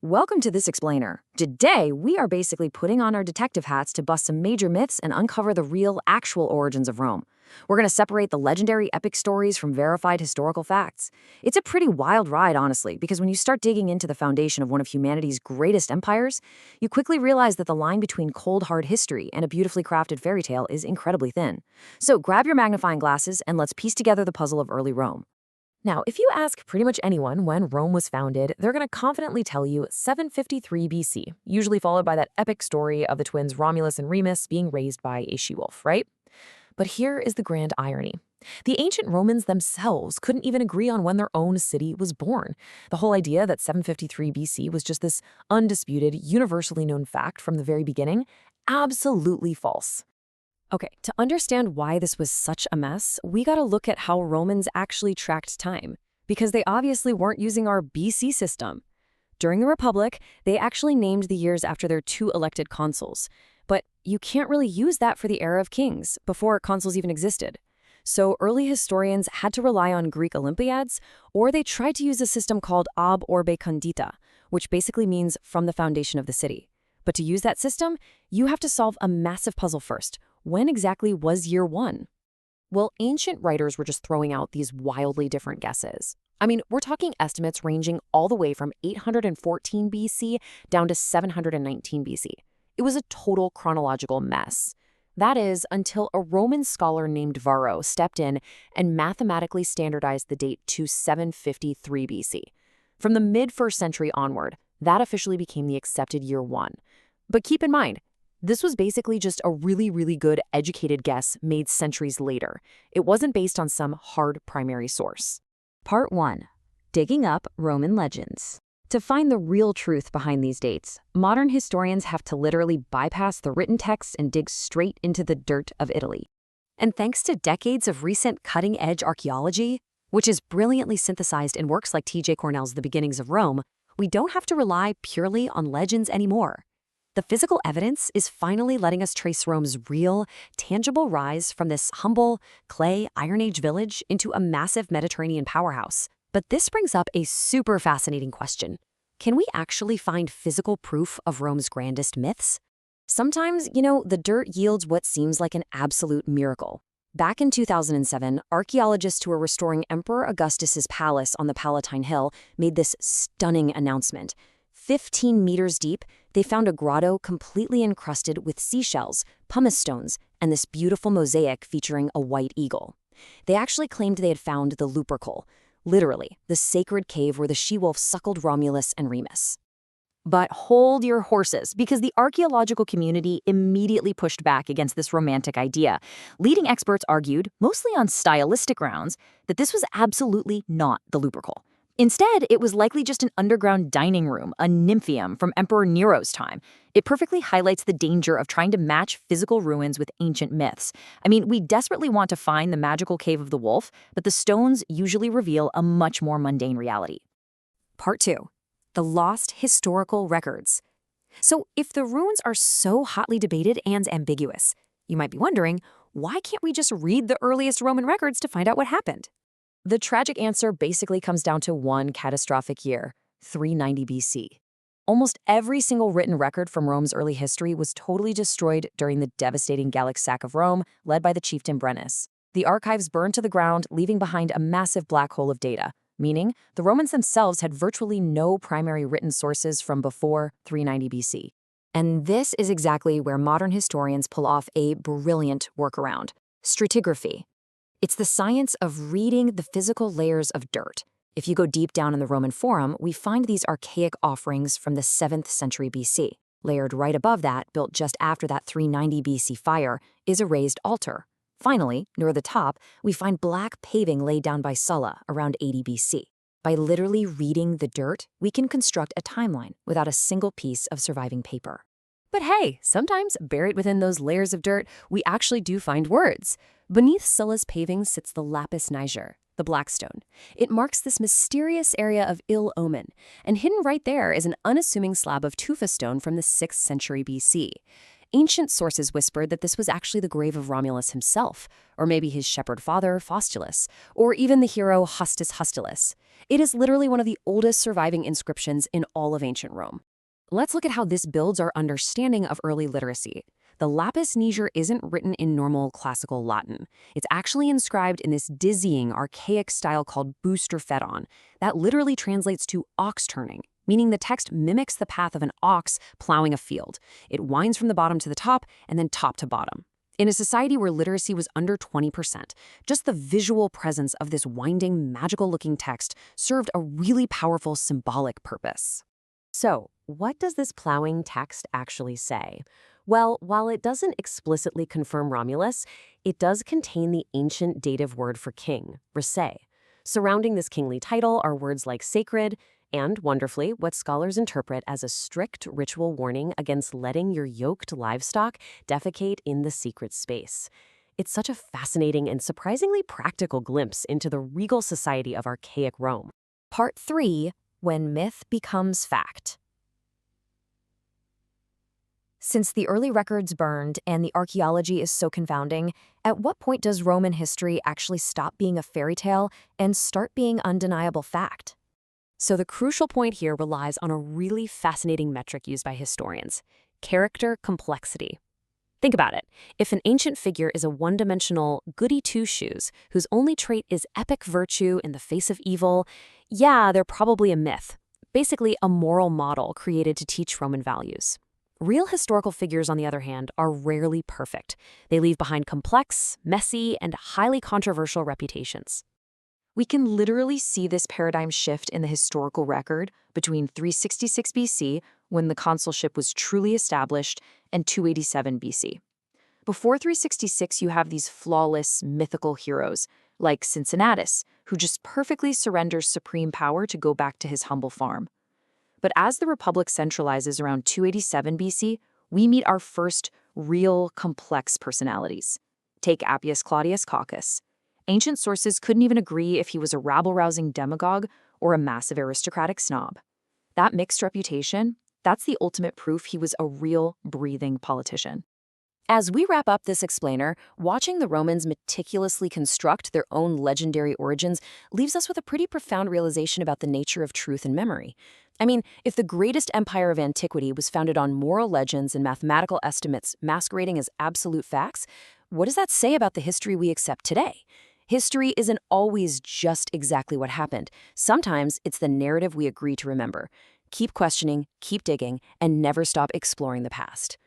Welcome to this explainer. Today, we are basically putting on our detective hats to bust some major myths and uncover the real, actual origins of Rome. We're going to separate the legendary epic stories from verified historical facts. It's a pretty wild ride, honestly, because when you start digging into the foundation of one of humanity's greatest empires, you quickly realize that the line between cold, hard history and a beautifully crafted fairy tale is incredibly thin. So grab your magnifying glasses and let's piece together the puzzle of early Rome. Now, if you ask pretty much anyone when Rome was founded, they're going to confidently tell you 753 BC, usually followed by that epic story of the twins Romulus and Remus being raised by a she-wolf, right? But here is the grand irony. The ancient Romans themselves couldn't even agree on when their own city was born. The whole idea that 753 BC was just this undisputed, universally known fact from the very beginning, absolutely false. Okay, to understand why this was such a mess, we gotta look at how Romans actually tracked time, because they obviously weren't using our BC system. During the Republic, they actually named the years after their two elected consuls, but you can't really use that for the era of kings, before consuls even existed. So early historians had to rely on Greek Olympiads, or they tried to use a system called ab orbe condita, which basically means from the foundation of the city. But to use that system, you have to solve a massive puzzle first. When exactly was year one? Well, ancient writers were just throwing out these wildly different guesses. I mean, we're talking estimates ranging all the way from 814 BC down to 719 BC. It was a total chronological mess. That is, until a Roman scholar named Varro stepped in and mathematically standardized the date to 753 BC. From the mid-1st century onward, that officially became the accepted year one. But keep in mind, this was basically just a really good educated guess made centuries later. It wasn't based on some hard primary source. Part 1. Digging up Roman legends. To find the real truth behind these dates, modern historians have to literally bypass the written texts and dig straight into the dirt of Italy. And thanks to decades of recent cutting-edge archaeology, which is brilliantly synthesized in works like T.J. Cornell's The Beginnings of Rome, we don't have to rely purely on legends anymore. The physical evidence is finally letting us trace Rome's real, tangible rise from this humble, clay Iron Age village into a massive Mediterranean powerhouse. But this brings up a super fascinating question. Can we actually find physical proof of Rome's grandest myths? Sometimes, the dirt yields what seems like an absolute miracle. Back in 2007, archaeologists who were restoring Emperor Augustus's palace on the Palatine Hill made this stunning announcement. 15 meters deep, they found a grotto completely encrusted with seashells, pumice stones, and this beautiful mosaic featuring a white eagle. They actually claimed they had found the Lupercal, literally, the sacred cave where the she-wolf suckled Romulus and Remus. But hold your horses, because the archaeological community immediately pushed back against this romantic idea. Leading experts argued, mostly on stylistic grounds, that this was absolutely not the Lupercal. Instead, it was likely just an underground dining room, a nympheum from Emperor Nero's time. It perfectly highlights the danger of trying to match physical ruins with ancient myths. I mean, we desperately want to find the magical cave of the wolf, but the stones usually reveal a much more mundane reality. Part 2. The lost historical records. So if the ruins are so hotly debated and ambiguous, you might be wondering, why can't we just read the earliest Roman records to find out what happened? The tragic answer basically comes down to one catastrophic year, 390 BC. Almost every single written record from Rome's early history was totally destroyed during the devastating Gallic sack of Rome, led by the chieftain Brennus. The archives burned to the ground, leaving behind a massive black hole of data, meaning the Romans themselves had virtually no primary written sources from before 390 BC. And this is exactly where modern historians pull off a brilliant workaround: stratigraphy. It's the science of reading the physical layers of dirt. If you go deep down in the Roman Forum, we find these archaic offerings from the 7th century BC. Layered right above that, built just after that 390 BC fire, is a raised altar. Finally, near the top, we find black paving laid down by Sulla around 80 BC. By literally reading the dirt, we can construct a timeline without a single piece of surviving paper. But hey, sometimes buried within those layers of dirt, we actually do find words. Beneath Sulla's paving sits the lapis niger, the black stone. It marks this mysterious area of ill omen, and hidden right there is an unassuming slab of tufa stone from the 6th century BC. Ancient sources whispered that this was actually the grave of Romulus himself, or maybe his shepherd father, Faustulus, or even the hero Hostus Hostilius. It is literally one of the oldest surviving inscriptions in all of ancient Rome. Let's look at how this builds our understanding of early literacy. The lapis niger isn't written in normal classical Latin. It's actually inscribed in this dizzying, archaic style called booster-fedon. That literally translates to ox turning, meaning the text mimics the path of an ox plowing a field. It winds from the bottom to the top and then top to bottom. In a society where literacy was under 20%, just the visual presence of this winding, magical-looking text served a really powerful symbolic purpose. So, what does this plowing text actually say? Well, while it doesn't explicitly confirm Romulus, it does contain the ancient dative word for king, rese. Surrounding this kingly title are words like sacred and, wonderfully, what scholars interpret as a strict ritual warning against letting your yoked livestock defecate in the secret space. It's such a fascinating and surprisingly practical glimpse into the regal society of archaic Rome. Part 3. When myth becomes fact. Since the early records burned and the archaeology is so confounding, at what point does Roman history actually stop being a fairy tale and start being undeniable fact? So the crucial point here relies on a really fascinating metric used by historians: character complexity. Think about it. If an ancient figure is a one-dimensional goody two-shoes whose only trait is epic virtue in the face of evil, yeah, they're probably a myth, basically a moral model created to teach Roman values. Real historical figures, on the other hand, are rarely perfect. They leave behind complex, messy, and highly controversial reputations. We can literally see this paradigm shift in the historical record between 366 BC, when the consulship was truly established, and 287 BC. Before 366, you have these flawless, mythical heroes, like Cincinnatus, who just perfectly surrenders supreme power to go back to his humble farm. But as the Republic centralizes around 287 BC, we meet our first real, complex personalities. Take Appius Claudius Caucus. Ancient sources couldn't even agree if he was a rabble-rousing demagogue or a massive aristocratic snob. That mixed reputation, that's the ultimate proof he was a real, breathing politician. As we wrap up this explainer, watching the Romans meticulously construct their own legendary origins leaves us with a pretty profound realization about the nature of truth and memory. I mean, if the greatest empire of antiquity was founded on moral legends and mathematical estimates masquerading as absolute facts, what does that say about the history we accept today? History isn't always just exactly what happened. Sometimes it's the narrative we agree to remember. Keep questioning, keep digging, and never stop exploring the past.